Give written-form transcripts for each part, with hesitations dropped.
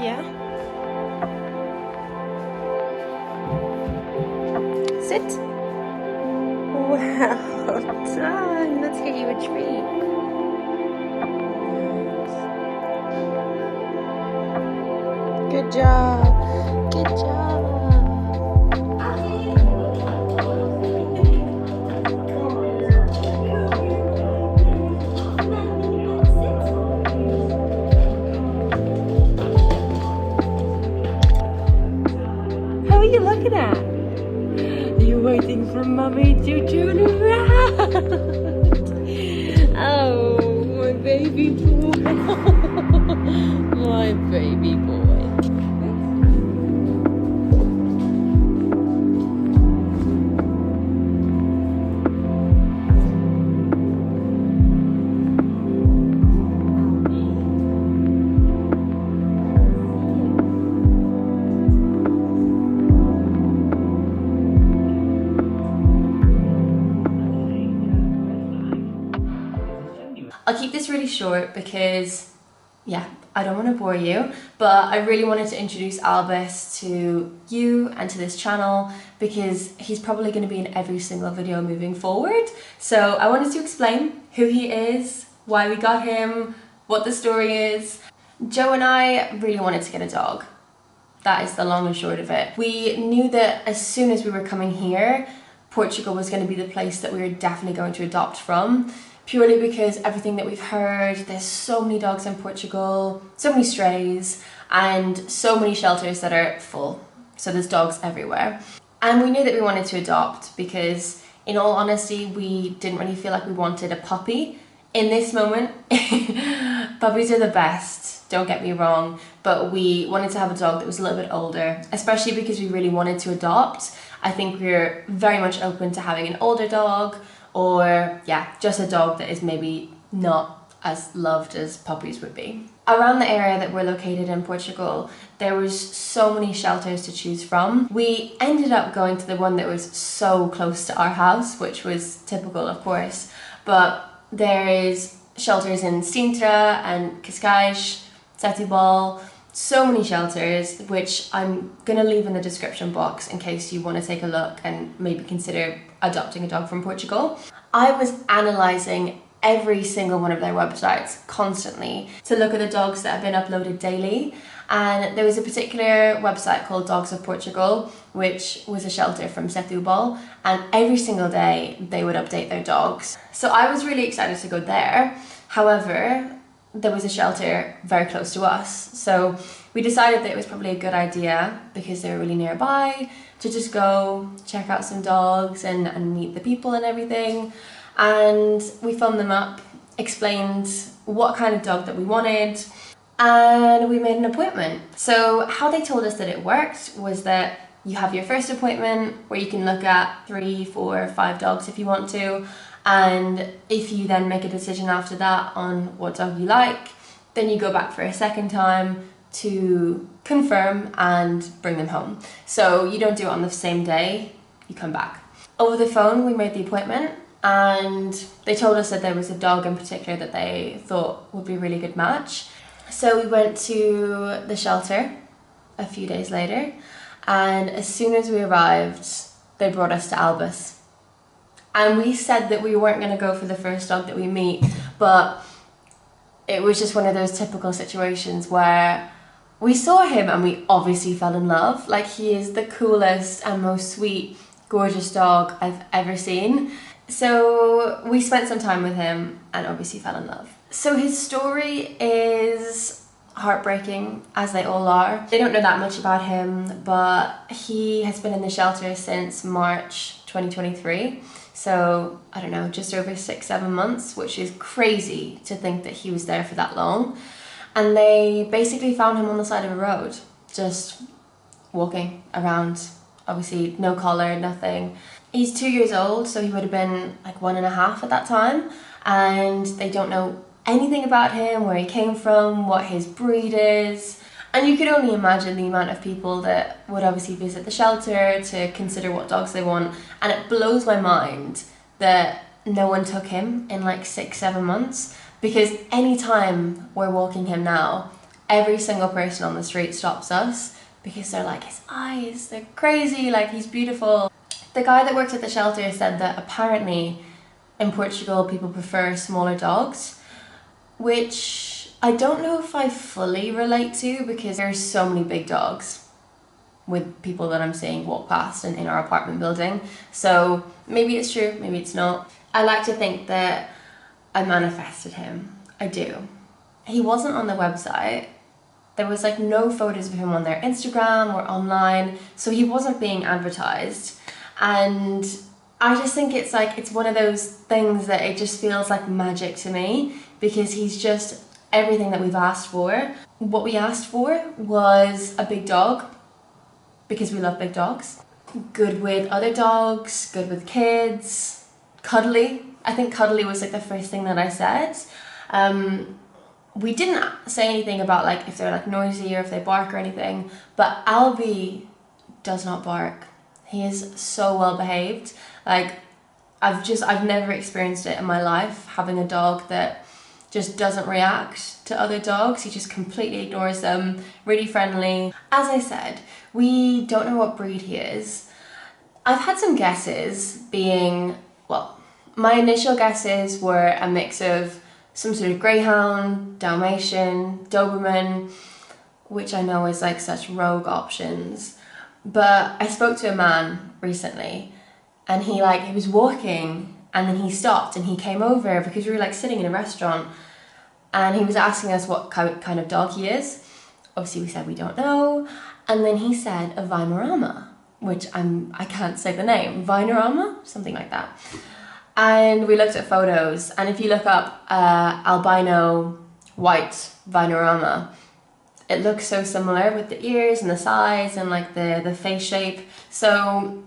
Yeah. Sit. Well done. Let's get you a treat. Good job. Good job. How are you looking at? You're waiting for Mummy to turn around. Oh, my baby boy. My baby boy. I'll keep this really short because, yeah, I don't want to bore you, but I really wanted to introduce Alvis to you and to this channel because he's probably going to be in every single video moving forward. So I wanted to explain who he is, why we got him, what the story is. Joe and I really wanted to get a dog. That is the long and short of it. We knew that as soon as we were coming here, Portugal was going to be the place that we were definitely going to adopt from. Purely because everything that we've heard, there's so many dogs in Portugal, so many strays, and so many shelters that are full. So there's dogs everywhere. And we knew that we wanted to adopt because, in all honesty, we didn't really feel like we wanted a puppy. In this moment, puppies are the best, don't get me wrong, but we wanted to have a dog that was a little bit older, especially because we really wanted to adopt. I think we're very much open to having an older dog, or yeah, just a dog that is maybe not as loved as puppies would be. Around the area that we're located in Portugal, there was so many shelters to choose from. We ended up going to the one that was so close to our house, which was typical, of course, but there is shelters in Sintra and Cascais, Setúbal, so many shelters, which I'm gonna leave in the description box in case you want to take a look and maybe consider adopting a dog from Portugal. I was analysing every single one of their websites constantly to look at the dogs that have been uploaded daily, and there was a particular website called Dogs of Portugal, which was a shelter from Setúbal, and every single day they would update their dogs. So I was really excited to go there. However, there was a shelter very close to us, so we decided that it was probably a good idea, because they were really nearby, to just go check out some dogs and meet the people and everything. And we phoned them up, explained what kind of dog that we wanted, and we made an appointment. So how they told us that it worked was that you have your first appointment where you can look at 3, 4, 5 dogs if you want to, and if you then make a decision after that on what dog you like, then you go back for a second time to confirm and bring them home. So you don't do it on the same day, you come back. Over the phone we made the appointment, and they told us that there was a dog in particular that they thought would be a really good match. So we went to the shelter a few days later, and as soon as we arrived, they brought us to Albus. And we said that we weren't going to go for the first dog that we meet, but it was just one of those typical situations where we saw him and we obviously fell in love. Like, he is the coolest and most sweet, gorgeous dog I've ever seen. So we spent some time with him and obviously fell in love. So his story is heartbreaking, as they all are. They don't know that much about him, but he has been in the shelter since March 2023. So, I don't know, just over 6-7 months, which is crazy to think that he was there for that long. And they basically found him on the side of a road, just walking around, obviously no collar, nothing. He's 2 years old, so he would have been like 1.5 at that time, and they don't know anything about him, where he came from, what his breed is. And you could only imagine the amount of people that would obviously visit the shelter to consider what dogs they want. And it blows my mind that no one took him in like 6-7 months, because anytime we're walking him now, every single person on the street stops us because they're like, his eyes, they're crazy, like he's beautiful. The guy that works at the shelter said that apparently in Portugal people prefer smaller dogs, which I don't know if I fully relate to because there's so many big dogs with people that I'm seeing walk past in our apartment building. So maybe it's true, maybe it's not. I like to think that I manifested him. I do. He wasn't on the website. There was like no photos of him on their Instagram or online, so he wasn't being advertised. And I just think it's like, it's one of those things that it just feels like magic to me because he's just everything that we've asked for. What we asked for was a big dog because we love big dogs. Good with other dogs, good with kids, cuddly. I think cuddly was like the first thing that I said. We didn't say anything about like if they're like noisy or if they bark or anything, but Alvis does not bark. He is so well behaved. Like I've never experienced it in my life, having a dog that just doesn't react to other dogs. He just completely ignores them, really friendly. As I said, we don't know what breed he is. I've had some guesses being, well, my initial guesses were a mix of some sort of greyhound, Dalmatian, Doberman, which I know is like such rogue options. But I spoke to a man recently and he was walking and then he stopped and he came over because we were like sitting in a restaurant and he was asking us what kind of dog he is. Obviously we said we don't know. And then he said a Weimaraner, which I can't say the name, Weimaraner, something like that. And we looked at photos, and if you look up albino white Weimaraner, it looks so similar with the ears and the size and like the face shape. So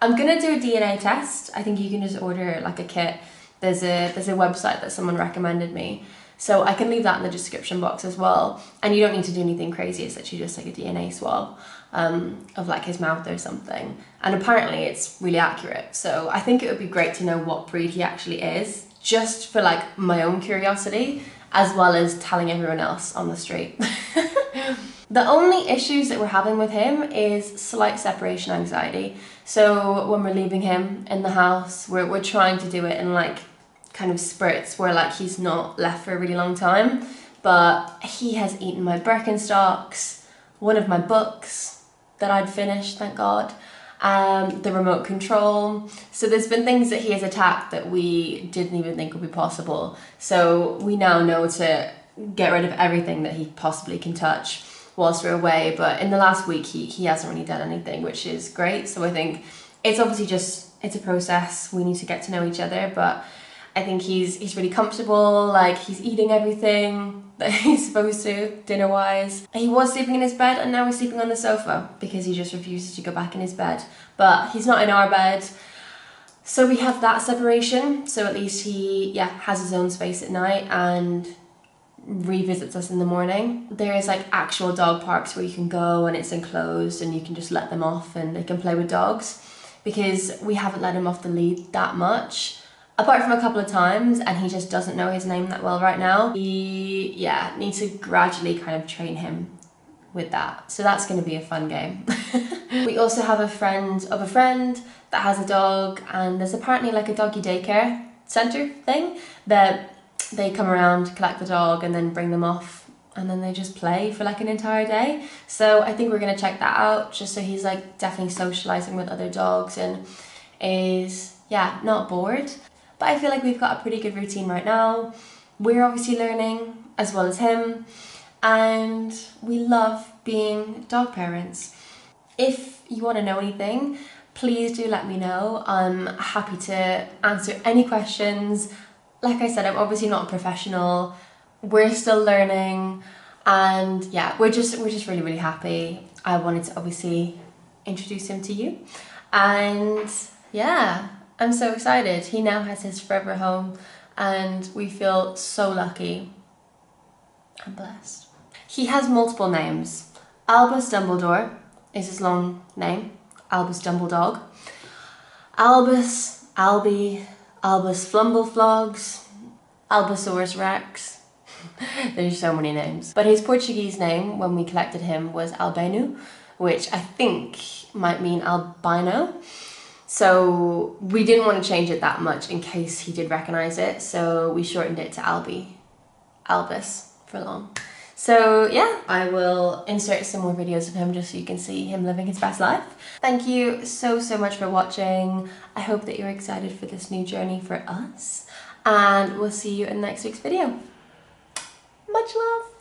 I'm gonna do a DNA test. I think you can just order like a kit. There's a website that someone recommended me. So I can leave that in the description box as well. And you don't need to do anything crazy, it's literally just like a DNA swab of like his mouth or something. And apparently it's really accurate. So I think it would be great to know what breed he actually is, just for like my own curiosity, as well as telling everyone else on the street. The only issues that we're having with him is slight separation anxiety. So when we're leaving him in the house, we're trying to do it in like kind of spurts where like he's not left for a really long time. But he has eaten my Birkenstocks, one of my books that I'd finished, thank God, the remote control. So there's been things that he has attacked that we didn't even think would be possible. So we now know to get rid of everything that he possibly can touch whilst we're away. But in the last week, he hasn't really done anything, which is great. So I think it's obviously just, it's a process. We need to get to know each other, but I think he's really comfortable, like he's eating everything that he's supposed to, dinner-wise. He was sleeping in his bed and now he's sleeping on the sofa because he just refuses to go back in his bed. But he's not in our bed. So we have that separation. So at least he, has his own space at night and revisits us in the morning. There is like actual dog parks where you can go and it's enclosed and you can just let them off and they can play with dogs, because we haven't let him off the lead that much. Apart from a couple of times, and he just doesn't know his name that well right now. We, need to gradually kind of train him with that. So that's going to be a fun game. We also have a friend of a friend that has a dog, and there's apparently like a doggy daycare centre thing that they come around, collect the dog, and then bring them off, and then they just play for like an entire day. So I think we're going to check that out, just so he's like definitely socialising with other dogs and is, not bored. But I feel like we've got a pretty good routine right now. We're obviously learning as well as him, and we love being dog parents. If you want to know anything, please do let me know. I'm happy to answer any questions. Like I said, I'm obviously not a professional. We're still learning, and we're just really, really happy. I wanted to obviously introduce him to you, and I'm so excited. He now has his forever home and we feel so lucky and blessed. He has multiple names. Albus Dumbledore is his long name, Albus Dumbledog. Albus, Albi, Albus Flumbleflogs, Albusaurus Rex. There's so many names. But his Portuguese name when we collected him was Albino, which I think might mean albino. So we didn't want to change it that much in case he did recognize it. So we shortened it to Alvis for long. So yeah, I will insert some more videos of him just so you can see him living his best life. Thank you so much for watching. I hope that you're excited for this new journey for us. And we'll see you in next week's video. Much love.